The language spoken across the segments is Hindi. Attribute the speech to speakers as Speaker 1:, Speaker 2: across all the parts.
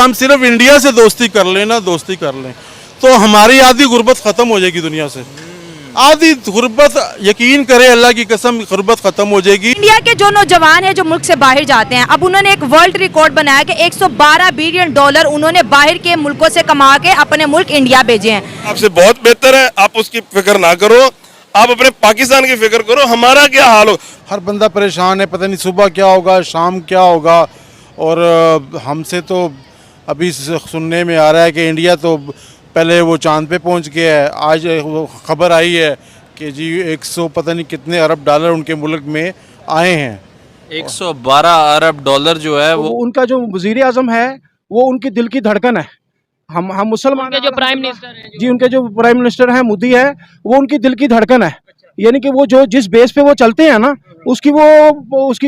Speaker 1: हम सिर्फ इंडिया से दोस्ती कर लें ना, दोस्ती कर लें, तो हमारी आधी गुर्बत ख़त्म हो जाएगी दुनिया से। आधी गुर्बत, यकीन करें अल्लाह की कसम, गुर्बत ख़त्म हो जाएगी।
Speaker 2: इंडिया के जो नौजवान हैं जो मुल्क से बाहर जाते हैं, अब उन्होंने एक वर्ल्ड रिकॉर्ड बनाया कि 112 बिलियन डॉलर उन्होंने बाहर के मुल्कों से कमा के अपने मुल्क इंडिया भेजे हैं।
Speaker 3: आपसे बहुत बेहतर है, आप उसकी फिक्र ना करो, आप अपने पाकिस्तान की फिक्र करो, हमारा क्या हाल हो।
Speaker 1: हर बंदा परेशान है, पता नहीं सुबह क्या होगा, शाम क्या होगा। और हमसे तो अभी सुनने में आ रहा है कि इंडिया तो पहले वो चांद पे पहुंच गया है। आज वो खबर आई है कि जी 100 पता नहीं कितने अरब डॉलर उनके मुल्क में आए हैं।
Speaker 4: 112 अरब डॉलर जो है वो
Speaker 5: उनका जो वजीर आजम है वो उनकी दिल की धड़कन है। हम मुसलमान
Speaker 6: उनके जो प्राइम मिनिस्टर हैं
Speaker 5: जी, उनके जो प्राइम मिनिस्टर हैं मोदी है, वो उनकी दिल की धड़कन है। यानी कि वो जो जिस बेस पे वो चलते हैं ना, उसकी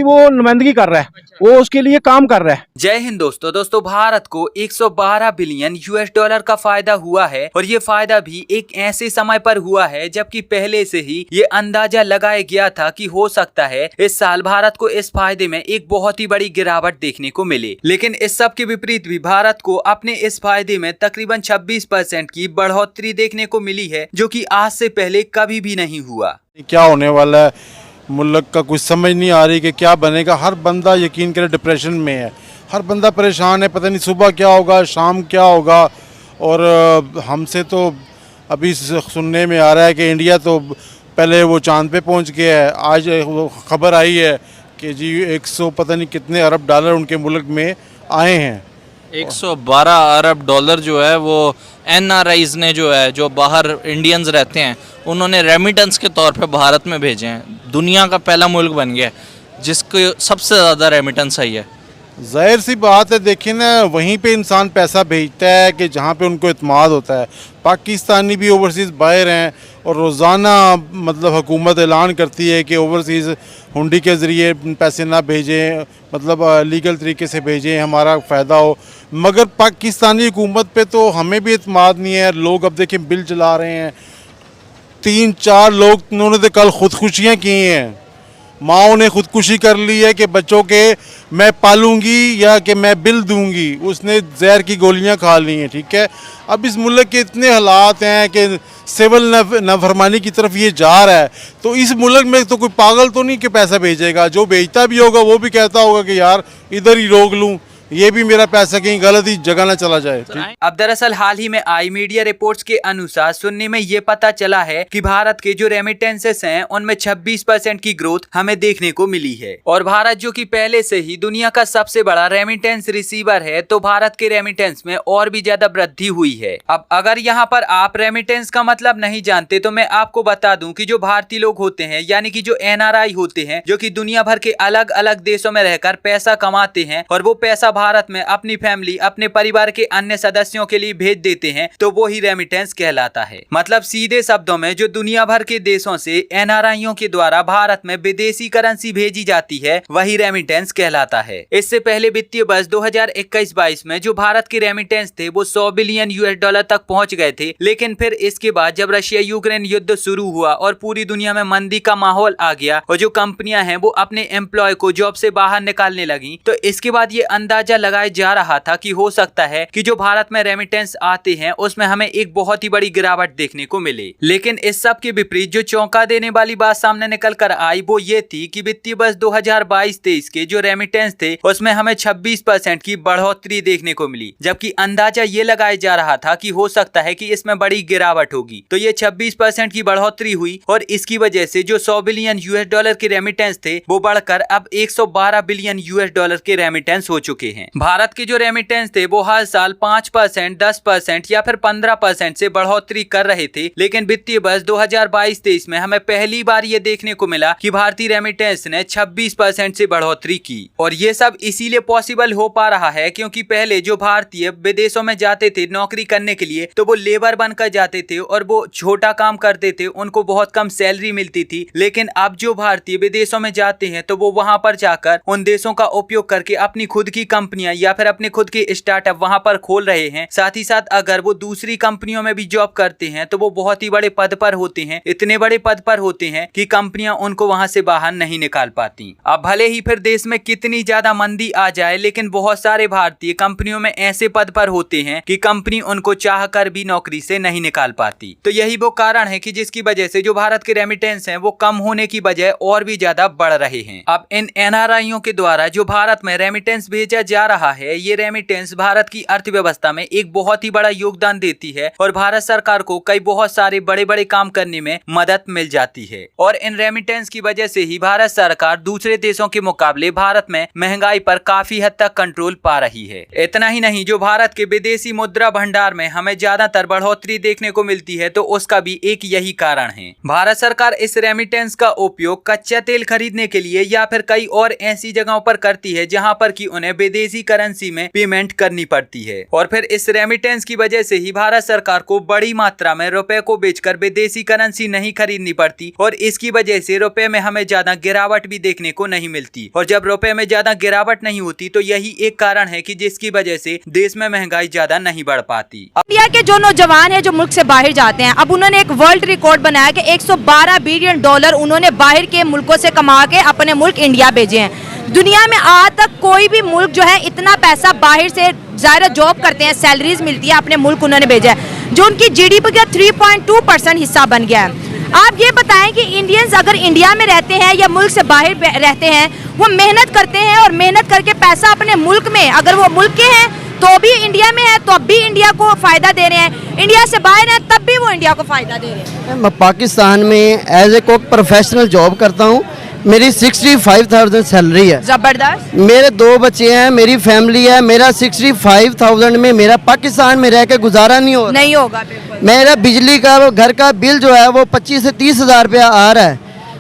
Speaker 5: वो नुमाइंदगी कर रहा है, वो उसके लिए काम कर रहा है।
Speaker 7: जय हिंद दोस्तों भारत को 112 बिलियन यूएस डॉलर का फायदा हुआ है और ये फायदा भी एक ऐसे समय पर हुआ है जबकि पहले से ही ये अंदाजा लगाया गया था कि हो सकता है इस साल भारत को इस फायदे में एक बहुत ही बड़ी गिरावट देखने को मिले। लेकिन इस सब के विपरीत भी भारत को अपने इस फायदे में तकरीबन 26% की बढ़ोतरी देखने को मिली है, जो कि आज से पहले कभी भी नहीं हुआ।
Speaker 1: क्या होने वाला है मुल्क का कुछ समझ नहीं आ रही कि क्या बनेगा। हर बंदा यकीन करे डिप्रेशन में है, हर बंदा परेशान है, पता नहीं सुबह क्या होगा, शाम क्या होगा। और हमसे तो अभी सुनने में आ रहा है कि इंडिया तो पहले वो चांद पे पहुंच गया है। आज वो खबर आई है कि जी 100 पता नहीं कितने अरब डॉलर उनके मुल्क में आए हैं।
Speaker 4: 112 अरब डॉलर जो है वो एनआरआईज ने जो है, जो बाहर इंडियंस रहते हैं, उन्होंने रेमिटेंस के तौर पे भारत में भेजे हैं। दुनिया का पहला मुल्क बन गया जिसको सबसे ज़्यादा रेमिटेंस आई है।
Speaker 1: ज़ाहिर सी बात है, देखिए ना, वहीं पे इंसान पैसा भेजता है कि जहाँ पे उनको इत्माद होता है। पाकिस्तानी भी ओवरसीज़ बाहर हैं और रोज़ाना मतलब हुकूमत ऐलान करती है कि ओवरसीज़ हुंडी के ज़रिए पैसे ना भेजें, मतलब लीगल तरीके से भेजें, हमारा फ़ायदा हो। मगर पाकिस्तानी हुकूमत पे तो हमें भी इत्माद नहीं है। लोग अब देखें बिल चला रहे हैं, 3-4 लोग उन्होंने तो कल खुदकुशियाँ की हैं। माओ ने खुदकुशी कर ली है कि बच्चों के मैं पालूंगी या कि मैं बिल दूंगी, उसने जहर की गोलियां खा ली हैं। ठीक है, अब इस मुल्क के इतने हालात हैं कि सिविल नाफरमानी की तरफ ये जा रहा है, तो इस मुल्क में तो कोई पागल तो नहीं कि पैसा भेजेगा। जो भेजता भी होगा वो भी कहता होगा कि यार इधर ही रोक लूँ, ये भी मेरा पैसा कहीं गलत ही जगह ना चला जाए।
Speaker 7: अब दरअसल हाल ही में आई मीडिया रिपोर्ट्स के अनुसार सुनने में ये पता चला है कि भारत के जो रेमिटेंसेस हैं उनमें 26% की ग्रोथ हमें देखने को मिली है। और भारत जो कि पहले से ही दुनिया का सबसे बड़ा रेमिटेंस रिसीवर है, तो भारत के रेमिटेंस में और भी ज्यादा वृद्धि हुई है। अब अगर यहाँ पर आप रेमिटेंस का मतलब नहीं जानते तो मैं आपको बता दूं कि जो भारतीय लोग होते हैं, यानी कि जो एनआरआई होते हैं, जो कि दुनिया भर के अलग अलग देशों में रहकर पैसा कमाते हैं और वो पैसा भारत में अपनी फैमिली, अपने परिवार के अन्य सदस्यों के लिए भेज देते हैं, तो वो ही रेमिटेंस कहलाता है। मतलब सीधे शब्दों में जो दुनिया भर के देशों से एनआरआईओं के द्वारा भारत में विदेशी करेंसी भेजी जाती है, वही रेमिटेंस कहलाता है। इससे पहले वित्तीय वर्ष 2021-22 में जो भारत के रेमिटेंस थे वो 100 बिलियन यूएस डॉलर तक पहुंच गए थे। लेकिन फिर इसके बाद जब रशिया यूक्रेन युद्ध शुरू हुआ और पूरी दुनिया में मंदी का माहौल आ गया और जो कंपनियां हैं वो अपने एम्प्लॉय को जॉब से बाहर निकालने लगी, तो इसके बाद ये अंदाजा लगाया जा रहा था कि हो सकता है कि जो भारत में रेमिटेंस आते हैं उसमें हमें एक बहुत ही बड़ी गिरावट देखने को मिले। लेकिन इस सब के विपरीत जो चौंका देने वाली बात सामने निकल कर आई वो ये थी कि वित्तीय वर्ष 2022-23 के जो रेमिटेंस थे उसमें हमें 26% की बढ़ोतरी देखने को मिली, जबकि अंदाजा ये लगाया जा रहा था कि हो सकता है कि इसमें बड़ी गिरावट होगी। तो ये 26% की बढ़ोतरी हुई और इसकी वजह से जो 100 बिलियन यूएस डॉलर के रेमिटेंस थे वो बढ़कर अब 112 बिलियन यूएस डॉलर के रेमिटेंस हो चुके हैं। भारत के जो रेमिटेंस थे वो हर साल 5%, 10% या फिर 15% से बढ़ोतरी कर रहे थे। लेकिन वित्तीय वर्ष 2022-23 में हमें पहली बार ये देखने को मिला कि भारतीय रेमिटेंस ने 26% से बढ़ोतरी की। और ये सब इसीलिए पॉसिबल हो पा रहा है क्योंकि पहले जो भारतीय विदेशों में जाते थे नौकरी करने के लिए, तो वो लेबर बनकर जाते थे और वो छोटा काम करते थे, उनको बहुत कम सैलरी मिलती थी। लेकिन अब जो भारतीय विदेशों में जाते हैं तो वो वहां पर जाकर उन देशों का उपयोग करके अपनी खुद की कंपनियां या फिर अपने खुद के स्टार्टअप वहां पर खोल रहे हैं, साथ ही साथ अगर वो दूसरी कंपनियों में भी जॉब करते हैं तो वो बहुत ही बड़े पद पर होते हैं, इतने बड़े पद पर होते हैं कि कंपनियां उनको वहां से बाहर नहीं निकाल पाती। अब भले ही फिर देश में कितनी ज्यादा मंदी आ जाए, लेकिन बहुत सारे भारतीय कंपनियों में ऐसे पद पर होते हैं कि कंपनी उनको चाहकर भी नौकरी से नहीं निकाल पाती। तो यही वो कारण है कि जिसकी वजह से जो भारत के रेमिटेंस हैं वो कम होने की बजाय और भी ज्यादा बढ़ रहे हैं। अब इन एनआरआईओ के द्वारा जो भारत में रेमिटेंस भेजा जा रहा है, ये रेमिटेंस भारत की अर्थव्यवस्था में एक बहुत ही बड़ा योगदान देती है और भारत सरकार को कई बहुत सारे बड़े बड़े काम करने में मदद मिल जाती है। और इन रेमिटेंस की वजह से ही भारत सरकार दूसरे देशों के मुकाबले भारत में महंगाई पर काफी हद तक कंट्रोल पा रही है। इतना ही नहीं, जो भारत के विदेशी मुद्रा भंडार में हमें ज्यादातर बढ़ोतरी देखने को मिलती है तो उसका भी एक यही कारण है। भारत सरकार इस रेमिटेंस का उपयोग कच्चा तेल खरीदने के लिए या फिर कई और ऐसी जगहों पर करती है जहां पर कि उन्हें विदेशी करेंसी में पेमेंट करनी पड़ती है। और फिर इस रेमिटेंस की वजह से ही भारत सरकार को बड़ी मात्रा में रुपए को बेचकर विदेशी करेंसी नहीं खरीदनी पड़ती और इसकी वजह से रुपए में हमें ज्यादा गिरावट भी देखने को नहीं मिलती। और जब रुपए में ज्यादा गिरावट नहीं होती तो यही एक कारण है कि जिसकी वजह से देश में महंगाई ज्यादा नहीं बढ़ पाती।
Speaker 2: इंडिया के जो नौजवान हैं जो मुल्क से बाहर जाते हैं, अब उन्होंने एक वर्ल्ड रिकॉर्ड बनाया कि 112 बिलियन डॉलर उन्होंने बाहर के मुल्कों से कमा के अपने मुल्क इंडिया भेजे हैं। दुनिया में आज तक कोई भी मुल्क जो है इतना पैसा बाहर से ज़ाहिर जॉब करते हैं, सैलरीज मिलती है, अपने मुल्क उन्होंने भेजा है, जो उनकी जीडीपी का 3.2% हिस्सा बन गया है। आप ये बताएं कि इंडियंस अगर इंडिया में रहते हैं या मुल्क से बाहर रहते हैं, वो मेहनत करते हैं और मेहनत करके पैसा अपने मुल्क में, अगर वो मुल्क के हैं तो भी इंडिया में है तो अब भी इंडिया को फायदा दे रहे हैं, इंडिया से बाहर है तब भी वो इंडिया को फायदा दे रहे हैं।
Speaker 6: मैं पाकिस्तान में as a cook professional job करता हूँ। मेरी 65,000 सैलरी है।
Speaker 2: जबरदस्त।
Speaker 6: मेरे 2 बच्चे हैं, मेरी फैमिली है। मेरा 65,000 में मेरा पाकिस्तान में रह के गुजारा नहीं
Speaker 2: होगा बिल्कुल।
Speaker 6: मेरा बिजली का घर का बिल जो है वो 25 से 30 हज़ार रुपया आ रहा है।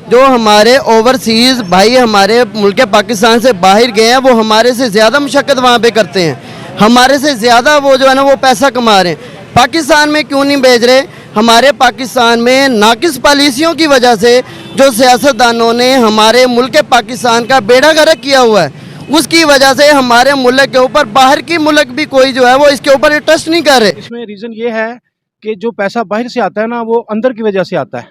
Speaker 6: जो हमारे ओवरसीज़ भाई हमारे मुल्क पाकिस्तान से बाहर गए हैं वो हमारे से ज़्यादा मशक्क़त वहाँ पे करते हैं, हमारे से ज़्यादा वो जो है ना वो पैसा कमा रहे हैं। पाकिस्तान में क्यों नहीं भेज रहे? हमारे पाकिस्तान में नाकिस पॉलिसियों की वजह से जो सियासतदानों ने हमारे मुल्क पाकिस्तान का बेड़ा गर्क किया हुआ है, उसकी वजह से हमारे मुल्क के ऊपर बाहर की मुल्क भी कोई जो है वो इसके ऊपर ट्रस्ट नहीं कर रहे।
Speaker 5: इसमें रीज़न ये है कि जो पैसा बाहर से आता है ना वो अंदर की वजह से आता है।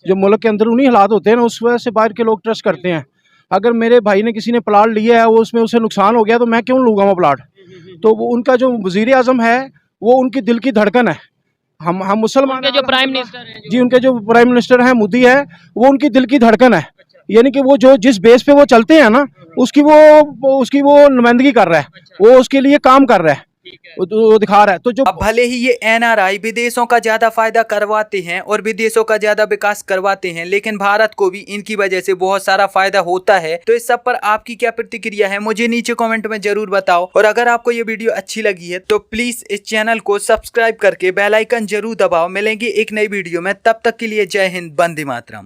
Speaker 5: जो मुल्क के अंदरूनी हालात होते हैं ना उस वजह से बाहर के लोग ट्रस्ट करते हैं। अगर मेरे भाई ने किसी ने प्लाट लिया है वो उसमें उसे नुकसान हो गया तो मैं क्यों लूँगा वो प्लाट? तो वो उनका जो वज़ीर आज़म है वो उनकी दिल की धड़कन है। हम मुसलमान
Speaker 8: उनके जो प्राइम मिनिस्टर हैं
Speaker 5: जी, उनके जो प्राइम मिनिस्टर हैं मोदी है, वो उनकी दिल की धड़कन है। यानी कि वो जो जिस बेस पे वो चलते हैं ना उसकी वो नुमाइंदगी कर रहा है, वो उसके लिए काम कर रहा है, वो दिखा रहा है। तो जो
Speaker 7: अब भले ही ये एनआरआई विदेशों का ज्यादा फायदा करवाते हैं और विदेशों का ज्यादा विकास करवाते हैं, लेकिन भारत को भी इनकी वजह से बहुत सारा फायदा होता है। तो इस सब पर आपकी क्या प्रतिक्रिया है मुझे नीचे कमेंट में जरूर बताओ। और अगर आपको ये वीडियो अच्छी लगी है तो प्लीज इस चैनल को सब्सक्राइब करके बेल आइकन जरूर दबाओ। मिलेंगे एक नई वीडियो में, तब तक के लिए जय हिंद, वंदे मातरम।